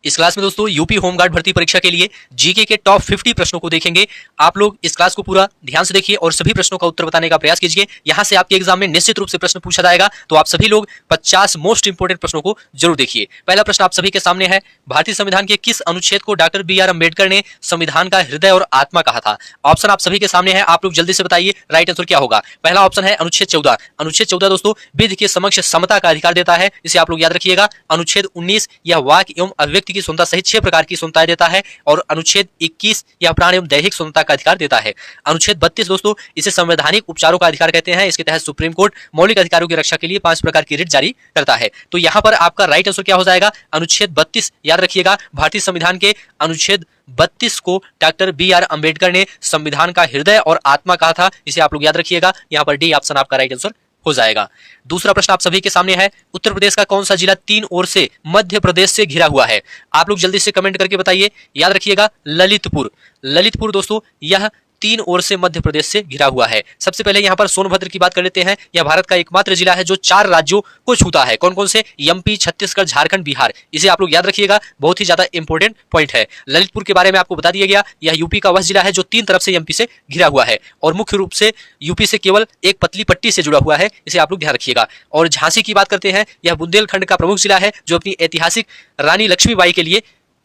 इस क्लास में दोस्तों यूपी होमगार्ड भर्ती परीक्षा के लिए जीके के टॉप 50 प्रश्नों को देखेंगे। आप लोग इस क्लास को पूरा ध्यान से देखिए और सभी प्रश्नों का उत्तर बताने का प्रयास कीजिए। यहां से आपके एग्जाम में निश्चित रूप से प्रश्न पूछा जाएगा, तो आप सभी लोग 50 मोस्ट इंपोर्टेंट प्रश्नों को जरूर देखिए। पहला प्रश्न आप सभी के सामने है, भारतीय संविधान के किस अनुच्छेद को डॉक्टर बी आर अम्बेडकर ने संविधान का हृदय और आत्मा कहा था? ऑप्शन आप सभी के सामने है, आप लोग जल्दी से बताइए राइट आंसर क्या होगा। पहला ऑप्शन है अनुच्छेद 14। अनुच्छेद 14 दोस्तों विधि के समक्ष समता का अधिकार देता है, इसे आप लोग याद रखिएगा। अनुच्छेद 19 यह वाक एवं अभिव्यक्ति की स्वतंत्रता सहित 6 प्रकार की स्वतंत्रताएं देता है और अनुच्छेद 21 यह प्राण एवं दैहिक स्वतंत्रता का अधिकार देता है। अनुच्छेद 32 दोस्तों इसे संवैधानिक उपचारों का अधिकार कहते हैं। इसके तहत सुप्रीम कोर्ट मौलिक अधिकारों की रक्षा के लिए 5 प्रकार की रिट जारी करता है। तो यहां पर आपका राइट आंसर क्या हो जाएगा? अनुच्छेद 32 याद रखिएगा। भारतीय संविधान के अनुच्छेद 32 को डॉक्टर बी आर अम्बेडकर ने संविधान का हृदय और आत्मा कहा था, इसे आप लोग याद रखिएगा। यहां पर डी ऑप्शन आपका राइट आंसर हो जाएगा। दूसरा प्रश्न आप सभी के सामने है, उत्तर प्रदेश का कौन सा जिला 3 ओर से मध्य प्रदेश से घिरा हुआ है? आप लोग जल्दी से कमेंट करके बताइए। याद रखिएगा ललितपुर। ललितपुर दोस्तों यह 3 ओर से मध्य प्रदेश से घिरा हुआ है। सबसे पहले यहां पर सोनभद्र की बात कर लेते हैं। यह भारत का एकमात्र जिला है जो 4 राज्यों को छूता है। कौन कौन से? एमपी, छत्तीसगढ़, झारखंड, बिहार। इसे आप लोग याद रखिएगा, बहुत ही ज्यादा इंपॉर्टेंट पॉइंट है। ललितपुर के बारे में आपको बता दिया गया, यह यूपी का वह जिला है जो 3 तरफ से एमपी से घिरा हुआ है और मुख्य रूप से यूपी से केवल एक पतली पट्टी से जुड़ा हुआ है, इसे आप लोग ध्यान रखिएगा। और झांसी की बात करते हैं, यह बुंदेलखंड का प्रमुख जिला है जो अपनी ऐतिहासिक रानी लक्ष्मीबाई के लिए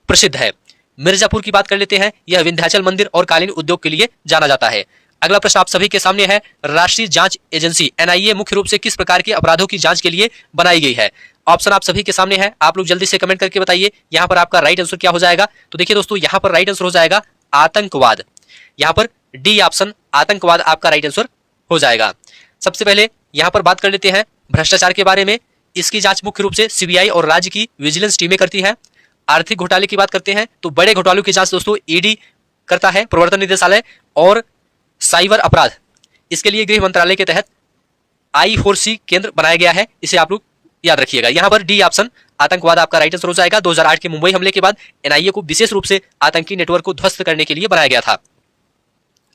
प्रसिद्ध है। मिर्जापुर की बात कर लेते हैं, यह विंध्याचल मंदिर और कालीन उद्योग के लिए जाना जाता है। अगला प्रश्न आप सभी के सामने है, राष्ट्रीय जांच एजेंसी एनआईए मुख्य रूप से किस प्रकार के अपराधों की जांच के लिए बनाई गई है? ऑप्शन आप सभी के सामने है, आप लोग जल्दी से कमेंट करके बताइए यहां पर आपका राइट आंसर क्या हो जाएगा। तो देखिए दोस्तों यहां पर राइट आंसर हो जाएगा आतंकवाद। यहां पर डी ऑप्शन आतंकवाद आपका राइट आंसर हो जाएगा। सबसे पहले यहां पर बात कर लेते हैं भ्रष्टाचार के बारे में। इसकी जांच मुख्य रूप से सीबीआई और राज्य की विजिलेंस टीमें करती है। आर्थिक घोटाले की बात करते हैं तो बड़े घोटालों की जांच दोस्तों ईडी करता है, प्रवर्तन निदेशालय। और साइबर अपराध इसके लिए गृह मंत्रालय के तहत I4C केंद्र बनाया गया है, इसे आप लोग याद रखिएगा। यहां पर डी ऑप्शन आतंकवाद आपका राइट आंसर हो जाएगा। 2008 के मुंबई हमले के बाद एनआईए को विशेष रूप से आतंकी नेटवर्क को ध्वस्त करने के लिए बनाया गया था।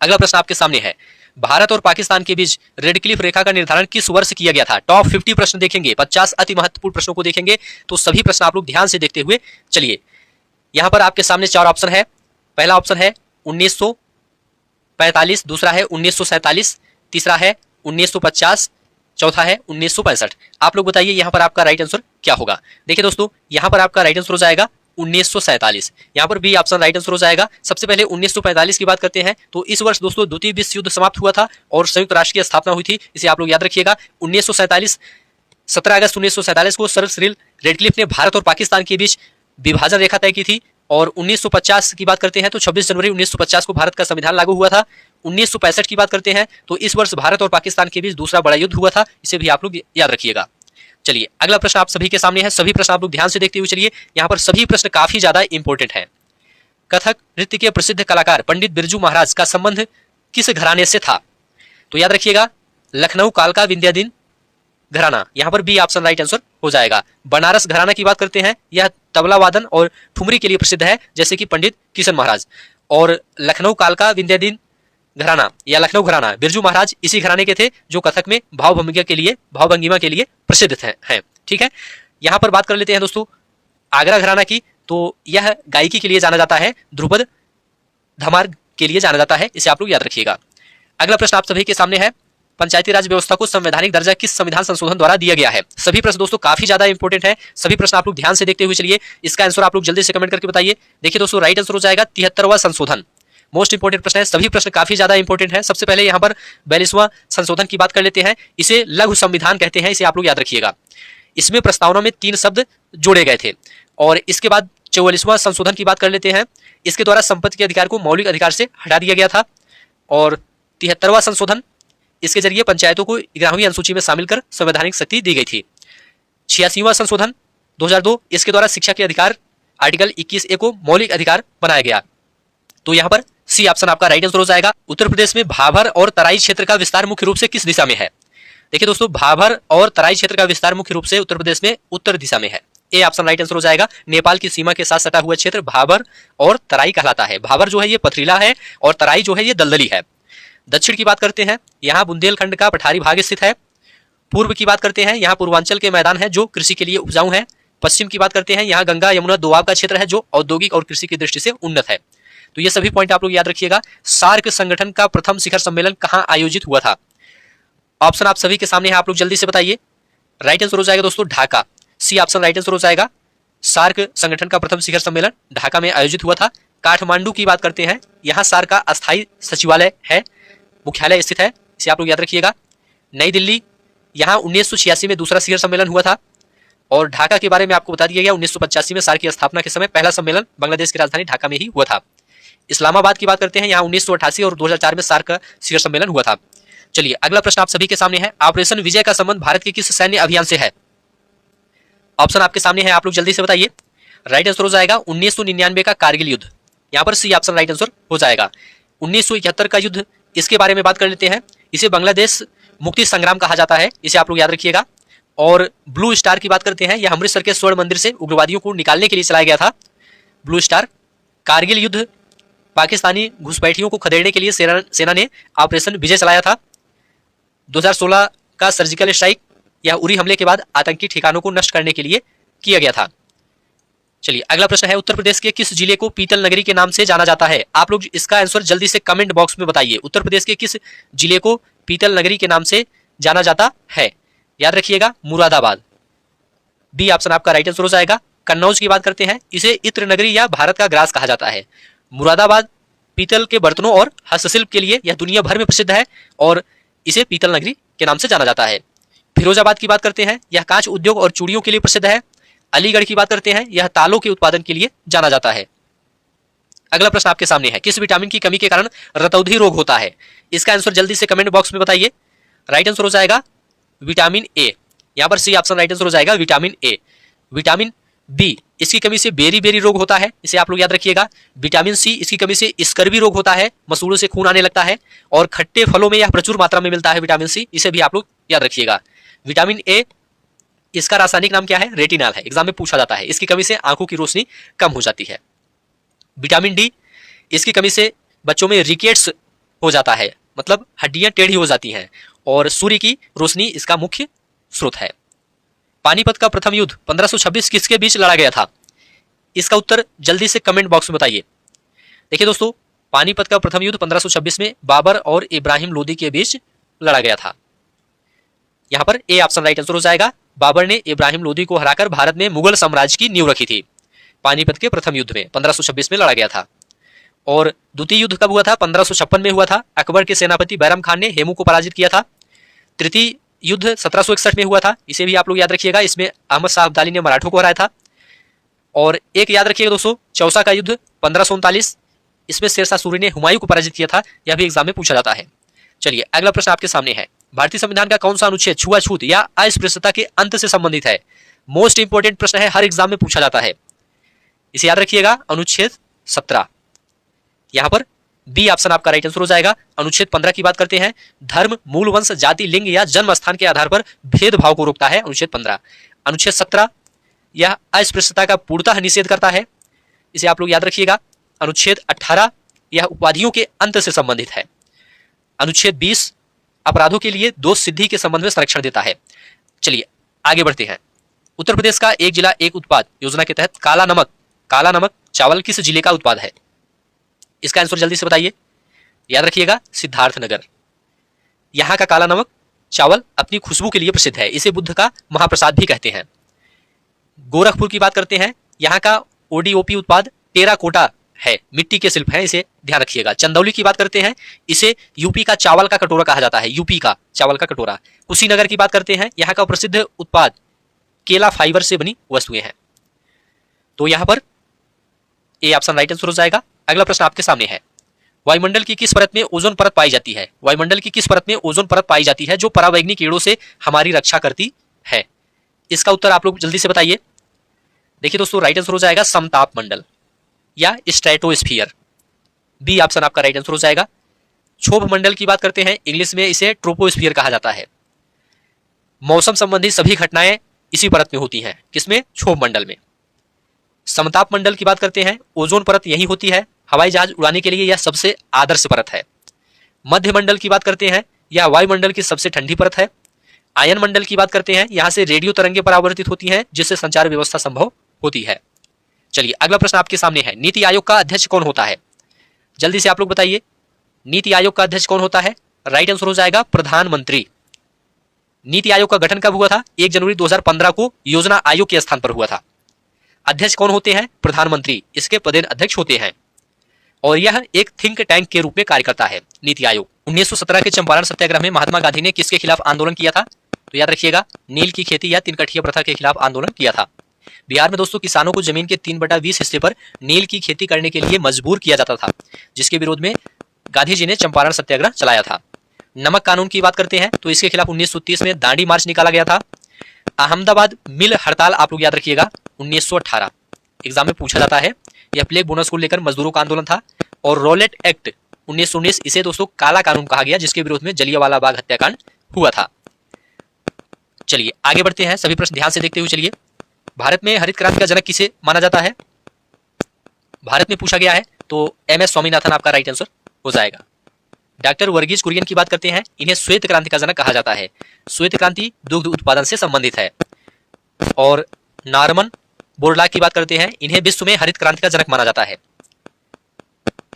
अगला प्रश्न आपके सामने है, भारत और पाकिस्तान के बीच रेड क्लिफ रेखा का निर्धारण किस वर्ष किया गया था? टॉप 50 प्रश्न देखेंगे, 50 अति महत्वपूर्ण प्रश्नों को देखेंगे, तो सभी प्रश्न आप लोग ध्यान से देखते हुए चलिए। यहां पर आपके सामने 4 ऑप्शन है। पहला ऑप्शन है 1945, दूसरा है 1947, तीसरा है 1950, चौथा है 1965। आप लोग बताइए यहां पर आपका राइट आंसर क्या होगा। देखिए दोस्तों यहां पर आपका राइट आंसर हो जाएगा 1947। यहां पर बी ऑप्शन राइट आंसर हो जाएगा। सबसे पहले 1945 की बात करते हैं तो इस वर्ष दोस्तों द्वितीय विश्व युद्ध समाप्त हुआ था और संयुक्त राष्ट्र की स्थापना हुई थी, इसे आप लोग याद रखिएगा। 1947 17 अगस्त 1947 को सर सिरिल रेडक्लिफ ने भारत और पाकिस्तान के बीच विभाजन रेखा तय की थी। और 1950 की बात करते हैं तो 26 जनवरी 1950 को भारत का संविधान लागू हुआ था। 1965 की बात करते हैं तो इस वर्ष भारत और पाकिस्तान के बीच दूसरा बड़ा युद्ध हुआ था, इसे भी आप लोग याद रखिएगा। चलिए अगला प्रश्न आप सभी के सामने है, सभी प्रश्न आप लोग ध्यान से देखते हुए चलिए। यहां पर सभी प्रश्न काफी ज्यादा इंपॉर्टेंट हैं। कथक नृत्य के प्रसिद्ध कलाकार पंडित बिरजू महाराज का संबंध किस घराने से था? तो याद रखिएगा लखनऊ कालका विंध्याधीन घराना। यहां पर बी ऑप्शन राइट आंसर हो जाएगा। बनारस घराना की बात करते हैं, यह तबला वादन और ठुमरी के लिए प्रसिद्ध है जैसे कि पंडित किशन महाराज। और लखनऊ कालका विंध्याधीन घराना या लखनऊ घराना बिरजू महाराज इसी घराने के थे जो कथक में भावभंगिमा के लिए प्रसिद्ध हैं। ठीक है, यहां पर बात कर लेते हैं दोस्तों आगरा घराना की, तो यह गायकी के लिए जाना जाता है, ध्रुपद धमार के लिए जाना जाता है, इसे आप लोग याद रखिएगा। अगला प्रश्न आप सभी के सामने है, पंचायती राज व्यवस्था को संवैधानिक दर्जा किस संविधान संशोधन द्वारा दिया गया है? सभी प्रश्न दोस्तों काफी ज्यादा इंपॉर्टेंट है, सभी प्रश्न आप लोग ध्यान से देखते हुए चलिए। इसका आंसर आप लोग जल्दी से कमेंट करके बताइए। देखिए दोस्तों राइट आंसर हो जाएगा 73वां संशोधन। मोस्ट इंपोर्टेंट प्रश्न है, सभी प्रश्न काफी ज्यादा इंपॉर्टेंट है। सबसे पहले यहां पर 42वां संशोधन की बात कर लेते हैं, इसे लघु संविधान कहते हैं, इसे आप लोग याद रखिएगा। इसमें प्रस्तावना में 3 शब्द जोड़े गए थे। और इसके बाद 44वां संशोधन की बात कर लेते हैं, इसके द्वारा संपत्ति के अधिकार को मौलिक अधिकार से हटा दिया गया था। और 73वां संशोधन, इसके जरिए पंचायतों को 11वीं अनुसूची में शामिल कर संवैधानिक शक्ति दी गई थी। 86वां संशोधन 2002, इसके द्वारा शिक्षा के अधिकार आर्टिकल 21A को मौलिक अधिकार बनाया गया। तो यहां पर सी ऑप्शन आपका राइट आंसर हो जाएगा। उत्तर प्रदेश में भाभर और तराई क्षेत्र का विस्तार मुख्य रूप से किस दिशा में है? देखिए दोस्तों भाभर और तराई क्षेत्र का विस्तार मुख्य रूप से उत्तर प्रदेश में उत्तर दिशा में है, ए ऑप्शन राइट आंसर हो जाएगा। नेपाल की सीमा के साथ सटा हुआ क्षेत्र भाभर और तराई कहलाता है। भाभर जो है ये पथरीला है और तराई जो है ये दलदली है। दक्षिण की बात करते हैं, यहाँ बुंदेलखंड का पठारी भाग स्थित है। पूर्व की बात करते हैं, यहाँ पूर्वांचल के मैदान है जो कृषि के लिए उपजाऊ है। पश्चिम की बात करते हैं, यहाँ गंगा यमुना दोआब का क्षेत्र है जो औद्योगिक और कृषि की दृष्टि से उन्नत है। तो ये सभी पॉइंट आप लोग याद रखिएगा। सार्क संगठन का प्रथम शिखर सम्मेलन कहाँ आयोजित हुआ था? ऑप्शन आप सभी के सामने है, आप लोग जल्दी से बताइए। राइट आंसर हो जाएगा दोस्तों Dhaka. C option right answer हो जाएगा। सार्क संगठन का प्रथम शिखर सम्मेलन ढाका में आयोजित हुआ था। काठमांडू की बात करते हैं, यहाँ सार्क का अस्थायी सचिवालय है, मुख्यालय स्थित है, इसे आप लोग याद रखिएगा। नई दिल्ली, यहाँ 1986 में दूसरा शिखर सम्मेलन हुआ था। और ढाका के बारे में आपको बता दिया गया, 1985 में सार्क की स्थापना के समय पहला सम्मेलन बांग्लादेश की राजधानी ढाका में ही हुआ था। इस्लामाबाद की बात करते हैं, यहाँ 1988 और 2004 में सार्क का शिखर सम्मेलन हुआ था। चलिए अगला प्रश्न आप सभी के सामने है। ऑपरेशन विजय का संबंध भारत के किस सैन्य अभियान से है? ऑप्शन आपके सामने है, आप लोग जल्दी से बताइए। राइट आंसर हो जाएगा 1999 का कारगिल युद्ध। यहाँ पर सी ऑप्शन राइट आंसर हो जाएगा। 1971 का युद्ध, इसके बारे में बात कर लेते हैं। इसे बांग्लादेश मुक्ति संग्राम कहा जाता है, इसे आप लोग याद रखिएगा। और ब्लू स्टार की बात करते हैं, यह अमृतसर के स्वर्ण मंदिर से उग्रवादियों को निकालने के लिए चलाया गया था, ब्लू स्टार। कारगिल युद्ध, पाकिस्तानी घुसपैठियों को खदेड़ने के लिए सेना ने ऑपरेशन विजय चलाया था। 2016 का सर्जिकल स्ट्राइक, यह उरी हमले के बाद आतंकी ठिकानों को नष्ट करने के लिए किया गया था। चलिए अगला प्रश्न है, उत्तर प्रदेश के किस जिले को पीतल नगरी के नाम से जाना जाता है? आप लोग इसका आंसर जल्दी से कमेंट बॉक्स में बताइए। उत्तर प्रदेश के किस जिले को पीतल नगरी के नाम से जाना जाता है? याद रखिएगा मुरादाबाद। बी ऑप्शन आपका राइट आंसर हो जाएगा। कन्नौज की बात करते हैं, इसे इत्र नगरी या भारत का ग्रास कहा जाता है। मुरादाबाद पीतल के बर्तनों और हस्तशिल्प के लिए यह दुनिया भर में प्रसिद्ध है और इसे पीतल नगरी के नाम से जाना जाता है। फिरोजाबाद की बात करते हैं, यह कांच उद्योग और चूड़ियों के लिए प्रसिद्ध है। अलीगढ़ की बात करते हैं, यह तालों के उत्पादन के लिए जाना जाता है। अगला प्रश्न आपके सामने है, किस विटामिन की कमी के कारण रतौंधी रोग होता है? इसका आंसर जल्दी से कमेंट बॉक्स में बताइए। राइट आंसर हो जाएगा विटामिन ए। यहां पर सी ऑप्शन राइट आंसर हो जाएगा विटामिन ए। विटामिन बी, इसकी कमी से बेरी बेरी रोग होता है, इसे आप लोग याद रखिएगा। विटामिन सी, इसकी कमी से स्कर्वी रोग होता है, मसूड़ों से खून आने लगता है। और खट्टे फलों में यह प्रचुर मात्रा में मिलता है विटामिन सी, इसे भी आप लोग याद रखिएगा। विटामिन ए, इसका रासायनिक नाम क्या है? रेटिनॉल है, एग्जाम में पूछा जाता है। इसकी कमी से आंखों की रोशनी कम हो जाती है। विटामिन डी, इसकी कमी से बच्चों में रिकेट्स हो जाता है, मतलब हड्डियां टेढ़ी हो जाती हैं। और सूर्य की रोशनी इसका मुख्य स्रोत है। पानीपत का प्रथम युद्ध 1526 किसके बीच लड़ा गया था? इसका उत्तर जल्दी से कमेंट बॉक्स में बताइए। देखिए दोस्तों, पानीपत का प्रथम युद्ध 1526 में बाबर और इब्राहिम लोदी के बीच लड़ा गया था। यहां पर ए ऑप्शन राइट आंसर हो जाएगा। बाबर ने इब्राहिम लोदी को हराकर भारत में मुगल साम्राज्य की नींव रखी थी। पानीपत के प्रथम युद्ध में 1526 में लड़ा गया था। और द्वितीय युद्ध कब हुआ था? 1556 में हुआ था। अकबर के सेनापति बैरम खान ने हेमू को पराजित किया था। तृतीय युद्ध 1761 में हुआ था, इसे भी आप लोग याद रखिएगा। इसमें अहमद शाह अब्दाली ने मराठों को हराया था। और एक याद रखिएगा दोस्तों, चौसा का युद्ध 1539, इसमें शेरशाह सूरी ने हुमायूं को पराजित किया था, यह भी एग्जाम में पूछा जाता है। चलिए अगला प्रश्न आपके सामने है, भारतीय संविधान का कौन सा अनुच्छेद छुआछूत या अस्पृश्यता के अंत से संबंधित है? मोस्ट इंपोर्टेंट प्रश्न है, हर एग्जाम में पूछा जाता है, इसे याद रखिएगा। अनुच्छेद 17। यहां पर बी ऑप्शन आपका राइट आंसर हो जाएगा। अनुच्छेद 15 की बात करते हैं, धर्म, मूल वंश, जाति, लिंग या जन्म स्थान के आधार पर भेदभाव को रोकता है, अनुच्छेद 15। अनुच्छेद 17 यह अस्पृश्यता का पूर्णतः निषेध करता है, इसे आप लोग याद रखिएगा। अनुच्छेद 18 यह उपाधियों के अंत से संबंधित है। अनुच्छेद 20 अपराधों के लिए दोष सिद्धि के संबंध में संरक्षण देता है। चलिए आगे बढ़ते हैं। उत्तर प्रदेश का एक जिला एक उत्पाद योजना के तहत काला नमक चावल किस जिले का उत्पाद है? इसका आंसर जल्दी से बताइए। याद रखिएगा सिद्धार्थनगर। यहां का काला नमक चावल अपनी खुशबू के लिए प्रसिद्ध है, इसे बुद्ध का महाप्रसाद भी कहते हैं। गोरखपुर की बात करते हैं, यहां का ओडीओपी उत्पाद टेराकोटा है, मिट्टी के शिल्प हैं, इसे ध्यान रखिएगा। चंदौली की बात करते हैं, इसे यूपी का चावल का कटोरा कहा जाता है, यूपी का चावल का कटोरा। कुशीनगर की बात करते हैं, यहाँ का प्रसिद्ध उत्पाद केला फाइबर से बनी वस्तुएं हैं। तो यहां पर ए ऑप्शन राइट आंसर हो जाएगा। अगला प्रश्न आपके सामने है, वायुमंडल की किस परत में ओजोन परत पाई जाती है? वायुमंडल की किस परत में ओजोन परत पाई जाती है जो परावैंगनी किरणों से हमारी रक्षा करती है? इसका उत्तर आप लोग जल्दी से बताइए। देखिए दोस्तों, राइट आंसर हो जाएगा समताप मंडल या स्ट्रेटोस्फीयर। बी ऑप्शन आपका राइट आंसर हो जाएगा। क्षोभ मंडल की बात करते हैं, इंग्लिश में इसे ट्रोपोस्फीयर कहा जाता है। मौसम संबंधी सभी घटनाएं इसी परत में होती हैं, किसमें? क्षोभ मंडल में। समताप मंडल की बात करते हैं, ओजोन परत यही होती है, हवाई जहाज उड़ाने के लिए यह सबसे आदर्श परत है। मध्य मंडल की बात करते हैं, यह वायुमंडल की सबसे ठंडी परत है। आयन मंडल की बात करते हैं, यहां से रेडियो तरंगे परावर्तित होती हैं जिससे संचार व्यवस्था संभव होती है। चलिए अगला प्रश्न आपके सामने है, नीति आयोग का अध्यक्ष कौन होता है? जल्दी से आप लोग बताइए, नीति आयोग का अध्यक्ष कौन होता है? राइट आंसर हो जाएगा प्रधानमंत्री। नीति आयोग का गठन कब हुआ था? 1 जनवरी 2015 को योजना आयोग के स्थान पर हुआ था। अध्यक्ष कौन होते हैं? प्रधानमंत्री, इसके पदेन अध्यक्ष होते हैं। और यह एक थिंक टैंक के रूप में कार्य करता है नीति आयोग। 1917 के चंपारण सत्याग्रह में महात्मा गांधी ने किसके खिलाफ आंदोलन किया था? तो याद रखिएगा, नील की खेती या तिनकठिया प्रथा के खिलाफ आंदोलन किया था। बिहार में दोस्तों किसानों को जमीन के 3/20 हिस्से पर नील की खेती करने के लिए मजबूर किया जाता था, जिसके विरोध में गांधी जी ने चंपारण सत्याग्रह चलाया था। नमक कानून की बात करते हैं तो इसके खिलाफ 1930 में दांडी मार्च निकाला गया था। अहमदाबाद मिल हड़ताल आप लोग याद रखिएगा 1918, एग्जाम में पूछा जाता है। यह प्लेग बोनस को लेकर मजदूरों का आंदोलन था। और रोलेट एक्ट 1919, इसे दोस्तों काला कानून कहा गया, जिसके विरोध में जलियांवाला बाग हत्याकांड हुआ था। चलिए आगे बढ़ते हैं, सभी प्रश्न ध्यान से देखते हुए चलिए। भारत में हरित क्रांति का जनक किसे माना जाता है? भारत में पूछा गया है तो MS स्वामीनाथन आपका राइट आंसर हो जाएगा। डॉक्टर वर्गीज कुरियन की बात करते हैं, इन्हें श्वेत क्रांति का जनक कहा जाता है। श्वेत क्रांति दुग्ध उत्पादन से संबंधित है। और नॉर्मन बोरलॉग की बात करते हैं, इन्हें विश्व में हरित क्रांति का जनक माना जाता है।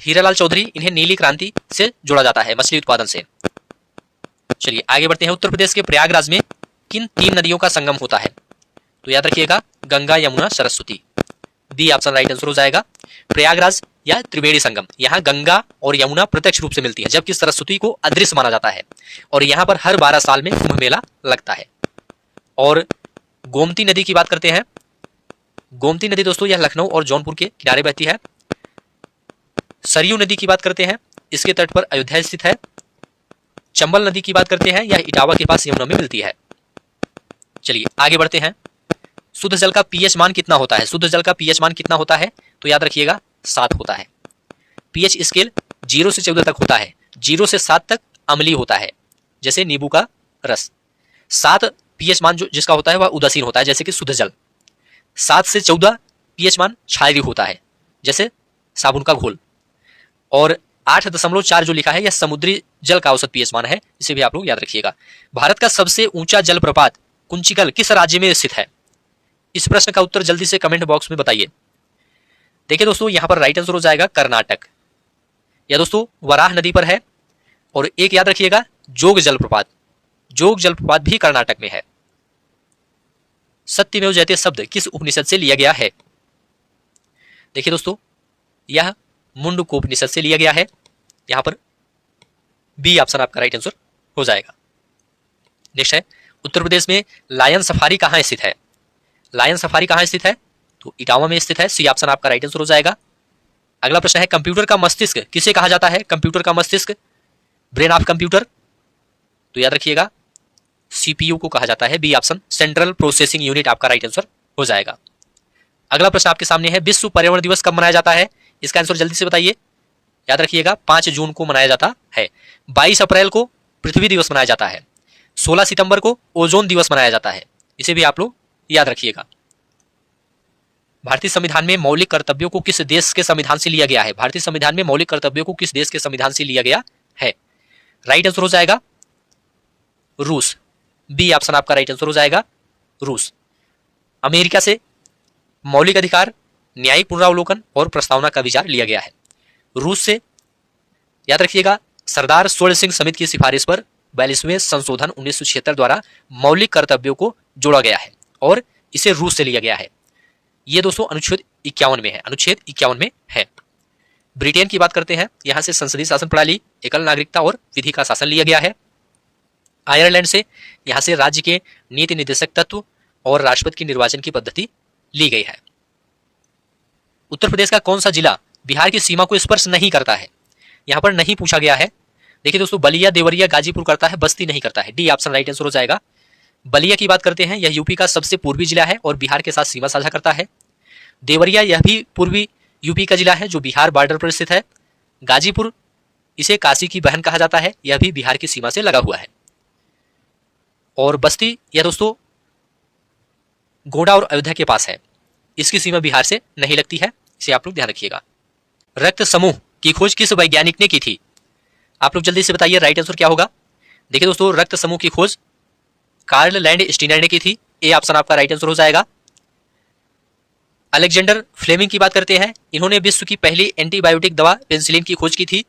हीरालाल चौधरी, इन्हें नीली क्रांति से जोड़ा जाता है, मछली उत्पादन से। चलिए आगे बढ़ते हैं, उत्तर प्रदेश के प्रयागराज में किन 3 नदियों का संगम होता है? तो याद रखिएगा, Ganga, Yamuna, Saraswati. D option right answer हो जाएगा। प्रयागराज या त्रिवेणी संगम, यहाँ गंगा और यमुना प्रत्यक्ष रूप से मिलती है, जबकि सरस्वती को अदृश्य माना जाता है। और यहाँ पर हर 12 साल में कुंभ मेला लगता है। और गोमती नदी की बात करते हैं, गोमती नदी दोस्तों यह लखनऊ और जौनपुर के किनारे बहती है। सरयू नदी की बात करते हैं, इसके तट पर अयोध्या स्थित है। चंबल नदी की बात करते हैं, यह इटावा के पास यमुना में मिलती है। चलिए आगे बढ़ते हैं, शुद्ध जल का पीएच मान कितना होता है? शुद्ध जल का पीएच मान कितना होता है? तो याद रखिएगा 7 होता है। पीएच स्केल 0 से 14 तक होता है। 0 से 7 तक अम्लीय होता है, जैसे नींबू का रस। 7 पीएच मान जो जिसका होता है वह उदासीन होता है, जैसे कि शुद्ध जल। 7 से 14 पीएच मान क्षारीय होता है, जैसे साबुन का घोल। और 8.4 जो लिखा है यह समुद्री जल का औसत पीएच मान है, इसे भी आप लोग याद रखिएगा। भारत का सबसे ऊंचा जलप्रपात कुंचिकल किस राज्य में स्थित है? इस प्रश्न का उत्तर जल्दी से कमेंट बॉक्स में बताइए। देखिए दोस्तों, यहां पर राइट आंसर हो जाएगा कर्नाटक। यह दोस्तों वराह नदी पर है। और एक याद रखिएगा, जोग जलप्रपात, जोग जलप्रपात भी कर्नाटक में है। सत्यमेव जयते शब्द किस उपनिषद से लिया गया है? देखिए दोस्तों, यह मुंडकोपनिषद से लिया गया है। यहां पर बी ऑप्शन आपका राइट आंसर हो जाएगा। नेक्स्ट है, उत्तर प्रदेश में लायन सफारी कहां स्थित है? लायन सफारी कहां स्थित है? तो इटावा में स्थित है। सी ऑप्शन आपका राइट आंसर हो जाएगा। अगला प्रश्न है, कंप्यूटर का मस्तिष्क किसे कहा जाता है? कंप्यूटर का मस्तिष्क, ब्रेन ऑफ कंप्यूटर, तो याद रखिएगा सीपीयू को कहा जाता है। B option central processing unit आपका राइट आंसर हो जाएगा। अगला प्रश्न आपके सामने है, विश्व पर्यावरण दिवस कब मनाया जाता है? इसका आंसर जल्दी से बताइए। याद रखिएगा 5 जून को मनाया जाता है। 22 अप्रैल को पृथ्वी दिवस मनाया जाता है। 16 सितंबर को ओजोन दिवस मनाया जाता है, इसे भी आप लोग याद रखिएगा। भारतीय संविधान में मौलिक कर्तव्यों को किस देश के संविधान से लिया गया है? भारतीय संविधान में मौलिक कर्तव्यों को किस देश के संविधान से लिया गया है? राइट आंसर हो जाएगा रूस। बी ऑप्शन आपका राइट आंसर हो जाएगा रूस। अमेरिका से मौलिक अधिकार, न्यायिक पुनरावलोकन और प्रस्तावना का विचार लिया गया है। रूस से याद रखिएगा सरदार सूर्य सिंह समिति की सिफारिश पर 42वें संशोधन 1976 द्वारा मौलिक कर्तव्यों को जोड़ा गया है और इसे रूस से लिया गया है। यह दोस्तों अनुच्छेद 51 में है, अनुच्छेद 51 में है। ब्रिटेन की बात करते हैं, यहां से संसदीय शासन प्रणाली, एकल नागरिकता और विधि का शासन लिया गया है। आयरलैंड से यहां से राज्य के नीति निर्देशक तत्व और राष्ट्रपति की निर्वाचन की पद्धति ली गई है। उत्तर प्रदेश का कौन सा जिला बिहार की सीमा को स्पर्श नहीं करता है? यहां पर नहीं पूछा गया है। देखिए दोस्तों, बलिया, देवरिया, गाजीपुर करता है, बस्ती नहीं करता है। डी ऑप्शन राइट आंसर हो जाएगा। बलिया की बात करते हैं, यह यूपी का सबसे पूर्वी जिला है और बिहार के साथ सीमा साझा करता है। देवरिया यह भी पूर्वी यूपी का जिला है जो बिहार बॉर्डर पर स्थित है। गाजीपुर इसे काशी की बहन कहा जाता है, यह भी बिहार की सीमा से लगा हुआ है। और बस्ती यह दोस्तों गोंडा और अयोध्या के पास है, इसकी सीमा बिहार से नहीं लगती है, इसे आप लोग ध्यान रखिएगा। रक्त समूह की खोज किस वैज्ञानिक ने की थी? आप लोग जल्दी से बताइए राइट आंसर क्या होगा। देखिए दोस्तों, रक्त समूह की खोज कार्ल लैंड स्टीनर ने की थी, ए ऑप्शन आपका राइट आंसर हो जाएगा। अलेक्जेंडर फ्लेमिंग की बात करते हैं, इन्होंने विश्व की पहली एंटीबायोटिक दवा पेनिसिलिन की खोज की थी।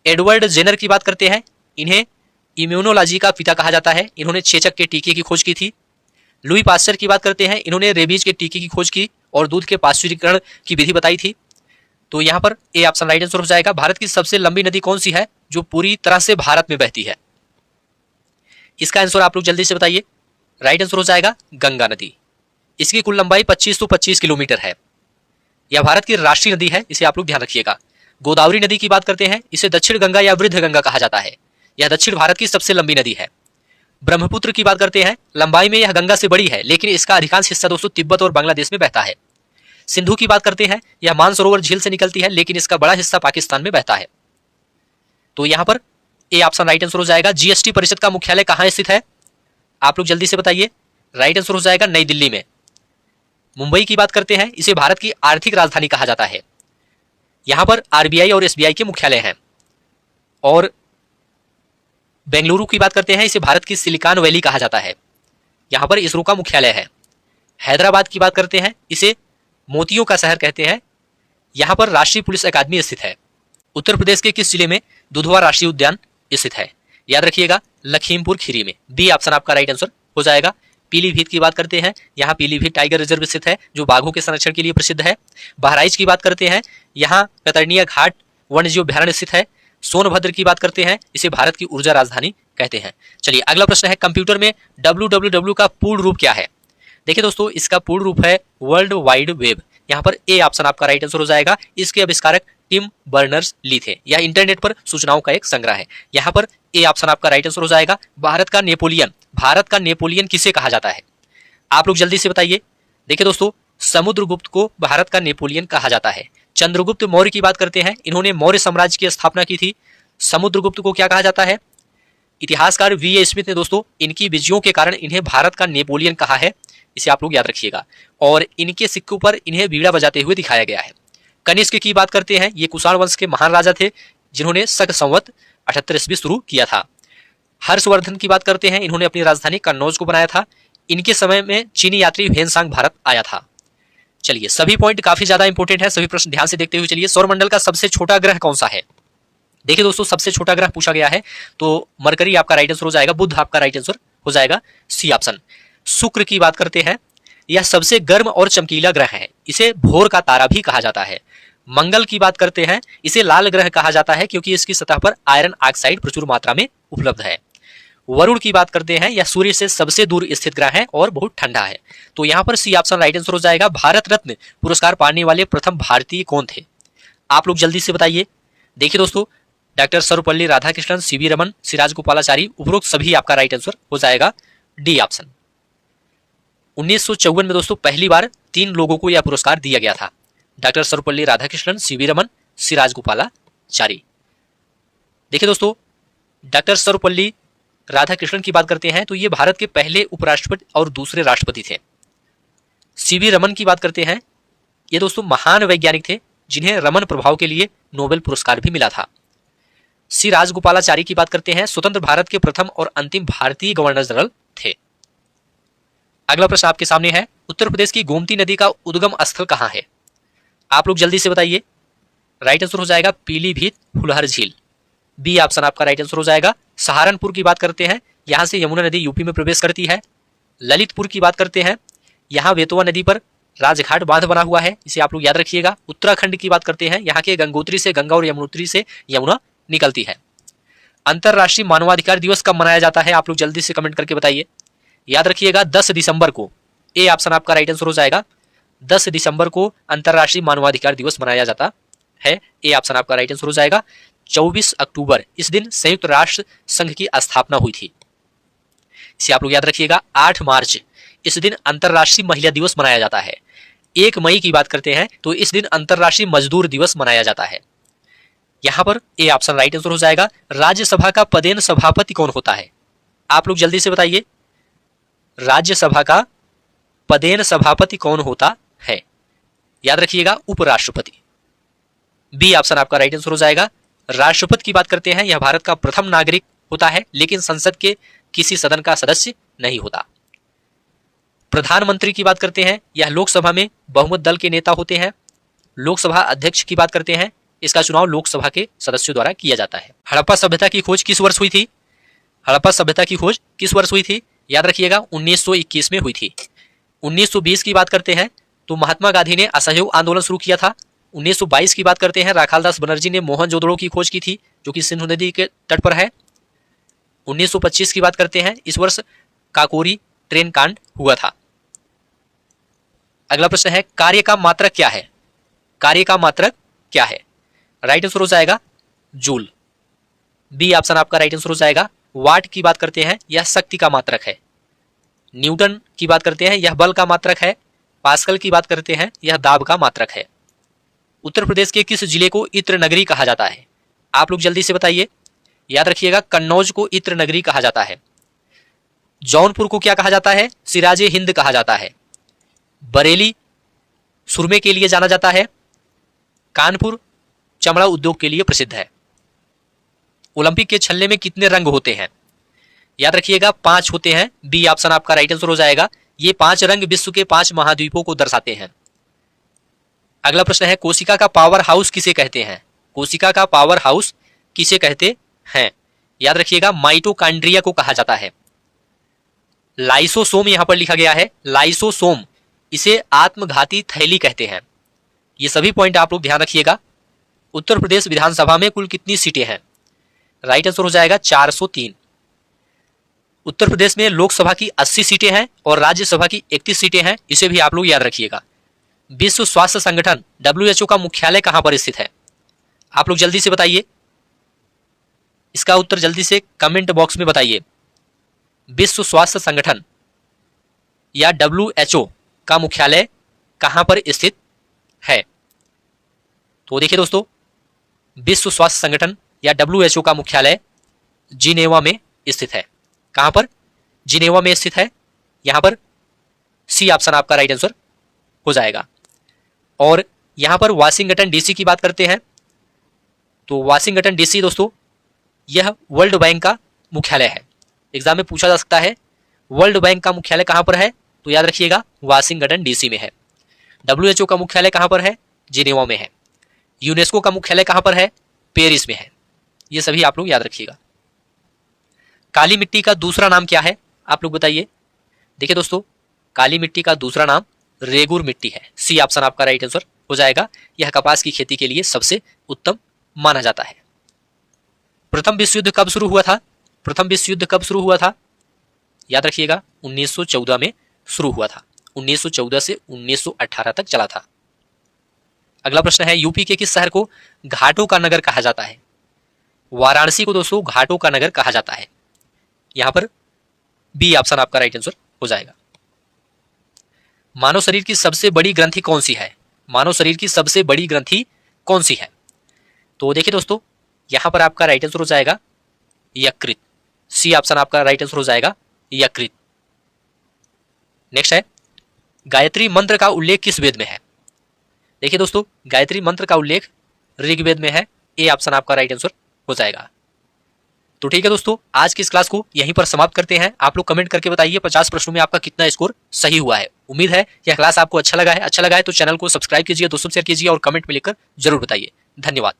एडवर्ड जेनर की बात करते हैं, इन्हें इम्यूनोलॉजी का पिता कहा जाता है, इन्होंने चेचक के टीके की खोज की थी। लुई पास्चर की बात करते हैं, इन्होंने रेबीज के टीके की खोज की और दूध के पाश्चुरीकरण की विधि बताई थी। तो यहाँ पर ए ऑप्शन राइट आंसर हो जाएगा। भारत की सबसे लंबी नदी कौन सी है जो पूरी तरह से भारत में बहती है? इसका आंसर आप लोग जल्दी से बताइए। राइट आंसर हो जाएगा गंगा नदी। इसकी कुल लंबाई 25 किलोमीटर है। यह भारत की राष्ट्रीय नदी है, इसे आप लोग ध्यान रखिएगा। गोदावरी नदी की बात करते हैं, इसे दक्षिण गंगा या वृद्ध गंगा कहा जाता है। यह दक्षिण भारत की सबसे लंबी नदी है। ब्रह्मपुत्र की बात करते हैं, लंबाई में यह गंगा से बड़ी है, लेकिन इसका अधिकांश हिस्सा दोस्तों तिब्बत और बांग्लादेश में बहता है। सिंधु की बात करते हैं, यह मानसरोवर झील से निकलती है, लेकिन इसका बड़ा हिस्सा पाकिस्तान में बहता है। तो यहां पर ए ऑप्शन राइट आंसर हो जाएगा। जीएसटी परिषद का मुख्यालय कहां स्थित है? आप लोग जल्दी से बताइए। राइट आंसर हो जाएगा नई दिल्ली में। मुंबई की बात करते हैं, इसे भारत की आर्थिक राजधानी कहा जाता है। यहां पर आरबीआई और एसबीआई के मुख्यालय हैं। और बेंगलुरु की बात करते हैं, इसे भारत की सिलिकॉन वैली कहा जाता है। यहां पर इसरो का मुख्यालय है। हैदराबाद की बात करते हैं, इसे मोतियों का शहर कहते हैं। यहां पर राष्ट्रीय पुलिस अकादमी स्थित है। उत्तर प्रदेश के किस जिले में दुधवा राष्ट्रीय उद्यान स्थित है? याद रखिएगा लखीमपुर खीरी में। बी ऑप्शन आपका राइट आंसर हो जाएगा। पीलीभीत की बात करते हैं, यहाँ पीलीभीत टाइगर रिजर्व स्थित है जो बाघों के संरक्षण के लिए प्रसिद्ध है। बहराइच की बात करते हैं, यहाँ कतरनिया घाट वन्यजीव अभ्यारण्य स्थित है। सोनभद्र की बात करते हैं, इसे भारत की ऊर्जा राजधानी कहते हैं। चलिए अगला प्रश्न है, कंप्यूटर में www का पूर्ण रूप क्या है? देखिए दोस्तों, इसका पूर्ण रूप है वर्ल्ड वाइड वेब। यहाँ पर ए ऑप्शन आपका राइट आंसर हो जाएगा। इसके आविष्कारक टिम बर्नर्स ली थे। यह इंटरनेट पर सूचनाओं का एक संग्रह है। यहाँ पर ए ऑप्शन आपका राइट आंसर हो जाएगा। भारत का नेपोलियन किसे कहा जाता है? आप लोग जल्दी से बताइए। देखिए दोस्तों, समुद्रगुप्त को भारत का नेपोलियन कहा जाता है। चंद्रगुप्त मौर्य की बात करते हैं, इन्होंने मौर्य साम्राज्य की स्थापना की थी। समुद्रगुप्त को क्या कहा जाता है? इतिहासकार वी.ए. स्मिथ ने दोस्तों इनकी विजयों के कारण इन्हें भारत का नेपोलियन कहा है। इसे आप लोग याद रखिएगा। और इनके सिक्कों पर इन्हें बीड़ा बजाते हुए दिखाया गया है। कनिष्क की बात करते हैं, ये कुषाण वंश के महान राजा थे जिन्होंने शक संवत 78 ईस्वी शुरू किया था। हर्षवर्धन की बात करते हैं, इन्होंने अपनी राजधानी कन्नौज को बनाया था। इनके समय में चीनी यात्री हेनसांग भारत आया था। चलिए सभी पॉइंट काफी ज्यादा इंपॉर्टेंट है, सभी प्रश्न ध्यान से देखते हुए चलिए। सौरमंडल का सबसे छोटा ग्रह कौन सा है? देखिए दोस्तों, सबसे छोटा ग्रह पूछा गया है तो मरकरी आपका राइट आंसर हो जाएगा। बुध आपका राइट आंसर हो जाएगा, सी ऑप्शन। शुक्र की बात करते हैं, यह सबसे गर्म और चमकीला ग्रह है, इसे भोर का तारा भी कहा जाता है। मंगल की बात करते हैं, इसे लाल ग्रह कहा जाता है क्योंकि इसकी सतह पर आयरन ऑक्साइड प्रचुर मात्रा में उपलब्ध है। वरुण की बात करते हैं, यह सूर्य से सबसे दूर स्थित ग्रह है और बहुत ठंडा है। तो यहाँ पर सी ऑप्शन राइट आंसर हो जाएगा। भारत रत्न पुरस्कार पाने वाले प्रथम भारतीय कौन थे? आप लोग जल्दी से बताइए। देखिए दोस्तों, डॉक्टर सर्वपल्ली राधाकृष्णन, सीवी रमन, सिराज गोपालाचारी, उपरोक्त सभी आपका राइट आंसर हो जाएगा, डी ऑप्शन। 1954 में दोस्तों पहली बार 3 लोगों को यह पुरस्कार दिया गया था। Doctor Sarvepalli Radhakrishnan, CV Raman, Siraj Gopalachari. देखिए दोस्तों, डॉक्टर सर्वपल्ली राधाकृष्णन की बात करते हैं तो ये भारत के पहले उपराष्ट्रपति और दूसरे राष्ट्रपति थे। सीवी रमन की बात करते हैं, ये दोस्तों महान वैज्ञानिक थे जिन्हें रमन प्रभाव के लिए नोबेल पुरस्कार भी मिला था। सी राजगोपालाचारी की बात करते हैं, स्वतंत्र भारत के प्रथम और अंतिम भारतीय गवर्नर जनरल थे। अगला प्रश्न आपके सामने है, उत्तर प्रदेश की गोमती नदी का उद्गम स्थल कहां है? आप लोग जल्दी से बताइए। राइट आंसर हो जाएगा पीलीभीत फुलहर झील, बी ऑप्शन आपका राइट आंसर हो जाएगा। सहारनपुर की बात करते हैं, यहां से यमुना नदी यूपी में प्रवेश करती है। ललितपुर की बात करते हैं, यहां बेतवा नदी पर राजघाट बांध बना हुआ है, इसे आप लोग याद रखिएगा। उत्तराखंड की बात करते हैं, यहाँ के गंगोत्री से गंगा और यमुनोत्री से यमुना निकलती है। अंतरराष्ट्रीय मानवाधिकार दिवस कब मनाया जाता है? आप लोग जल्दी से कमेंट करके बताइए। याद रखिएगा 10 दिसंबर को, ए ऑप्शन आपका राइट आंसर हो जाएगा। 10 दिसंबर को अंतरराष्ट्रीय मानवाधिकार दिवस मनाया जाता है, ए ऑप्शन आपका राइट आंसर हो जाएगा। 24 अक्टूबर, इस दिन संयुक्त राष्ट्र संघ की स्थापना हुई थी, इसे आप लोग याद रखिएगा। 8 मार्च, इस दिन अंतरराष्ट्रीय महिला दिवस मनाया जाता है। 1 मई की बात करते हैं तो इस दिन अंतरराष्ट्रीय मजदूर दिवस मनाया जाता है। यहां पर ए ऑप्शन राइट आंसर हो जाएगा। राज्यसभा का पदेन सभापति कौन होता है? आप लोग जल्दी से बताइए। राज्यसभा का पदेन सभापति कौन होता है? याद रखिएगा उपराष्ट्रपति, बी ऑप्शन आपका राइट आंसर हो जाएगा। राष्ट्रपति की बात करते हैं, यह भारत का प्रथम नागरिक होता है लेकिन संसद के किसी सदन का सदस्य नहीं होता। प्रधानमंत्री की बात करते हैं, यह लोकसभा में बहुमत दल के नेता होते हैं। लोकसभा अध्यक्ष की बात करते हैं, इसका चुनाव लोकसभा के सदस्यों द्वारा किया जाता है। हड़प्पा सभ्यता की खोज किस वर्ष हुई थी? हड़प्पा सभ्यता की खोज किस वर्ष हुई थी? याद रखिएगा 1921 में हुई थी। 1920 की बात करते हैं तो महात्मा गांधी ने असहयोग आंदोलन शुरू किया था। 1922 की बात करते हैं, राखालदास बनर्जी ने मोहनजोदड़ो की खोज की थी, जो कि सिंधु नदी के तट पर है। 1925 की बात करते हैं, इस वर्ष काकोरी ट्रेन कांड हुआ था। अगला प्रश्न है, कार्य का मात्रक क्या है? कार्य का मात्रक क्या है? राइट आंसर हो जाएगा जूल। बी ऑप्शन आपका राइट आंसर हो जाएगा। वाट की बात करते हैं, यह शक्ति का मात्रक है। न्यूटन की बात करते हैं, यह बल का मात्रक है। पास्कल की बात करते हैं, यह दाब का मात्रक है। उत्तर प्रदेश के किस जिले को इत्र नगरी कहा जाता है? आप लोग जल्दी से बताइए। याद रखिएगा, कन्नौज को इत्र नगरी कहा जाता है। जौनपुर को क्या कहा जाता है? सिराजे हिंद कहा जाता है। बरेली सुरमे के लिए जाना जाता है। कानपुर चमड़ा उद्योग के लिए प्रसिद्ध है। ओलंपिक के छल्ले में कितने रंग होते हैं? याद रखिएगा 5 होते हैं। बी ऑप्शन आपका राइट आंसर हो जाएगा। ये 5 रंग विश्व के 5 महाद्वीपों को दर्शाते हैं। अगला प्रश्न है, कोशिका का पावर हाउस किसे कहते हैं? कोशिका का पावर हाउस किसे कहते हैं? याद रखिएगा माइटोकॉन्ड्रिया को कहा जाता है। लाइसोसोम यहां पर लिखा गया है, लाइसोसोम, इसे आत्मघाती थैली कहते हैं। ये सभी पॉइंट आप लोग ध्यान रखिएगा। उत्तर प्रदेश विधानसभा में कुल कितनी सीटें हैं? राइट आंसर हो जाएगा 403। उत्तर प्रदेश में लोकसभा की 80 सीटें हैं और राज्यसभा की 31 सीटें हैं, इसे भी आप लोग याद रखिएगा। विश्व स्वास्थ्य संगठन WHO का मुख्यालय कहां पर स्थित है? आप लोग जल्दी से बताइए, इसका उत्तर जल्दी से कमेंट बॉक्स में बताइए। विश्व स्वास्थ्य संगठन या WHO का मुख्यालय कहां पर स्थित है? तो देखिए दोस्तों, विश्व स्वास्थ्य संगठन या WHO का मुख्यालय जिनेवा में स्थित है। कहां पर? जिनेवा में स्थित है। यहां पर सी ऑप्शन आपका राइट आंसर हो जाएगा। और यहां पर वाशिंगटन डीसी की बात करते हैं तो वाशिंगटन डीसी दोस्तों, यह वर्ल्ड बैंक का मुख्यालय है। एग्जाम में पूछा जा सकता है वर्ल्ड बैंक का मुख्यालय कहां पर है, तो याद रखिएगा वाशिंगटन डीसी में है। WHO का मुख्यालय कहां पर है? जिनेवा में है। यूनेस्को का मुख्यालय कहां पर है? पेरिस में है। ये सभी आप लोग याद रखिएगा। काली मिट्टी का दूसरा नाम क्या है? आप लोग बताइए। देखिए दोस्तों, काली मिट्टी का दूसरा नाम रेगुर मिट्टी है। सी ऑप्शन आपका राइट आंसर हो जाएगा। यह कपास की खेती के लिए सबसे उत्तम माना जाता है। प्रथम विश्व युद्ध कब शुरू हुआ था? प्रथम विश्व युद्ध कब शुरू हुआ था? याद रखिएगा 1914 में शुरू हुआ था। 1914 से 1918 तक चला था। अगला प्रश्न है, यूपी के किस शहर को घाटों का नगर कहा जाता है? वाराणसी को दोस्तों घाटों का नगर कहा जाता है। यहां पर बी ऑप्शन आपका राइट आंसर हो जाएगा। मानव शरीर की सबसे बड़ी ग्रंथि कौन सी है? मानव शरीर की सबसे बड़ी ग्रंथि कौन सी है? तो देखिए दोस्तों, यहां पर आपका राइट आंसर हो जाएगा यकृत। सी ऑप्शन आपका राइट आंसर हो जाएगा यकृत। नेक्स्ट है, गायत्री मंत्र का उल्लेख किस वेद में है? देखिए दोस्तों, गायत्री मंत्र का उल्लेख ऋग्वेद में है। ए ऑप्शन आपका राइट आंसर हो जाएगा। तो ठीक है दोस्तों, आज की इस क्लास को यहीं पर समाप्त करते हैं। आप लोग कमेंट करके बताइए 50 प्रश्नों में आपका कितना स्कोर सही हुआ है। उम्मीद है यह क्लास आपको अच्छा लगा है। अच्छा लगा है तो चैनल को सब्सक्राइब कीजिए, दोस्तों शेयर कीजिए और कमेंट में लिखकर जरूर बताइए। धन्यवाद।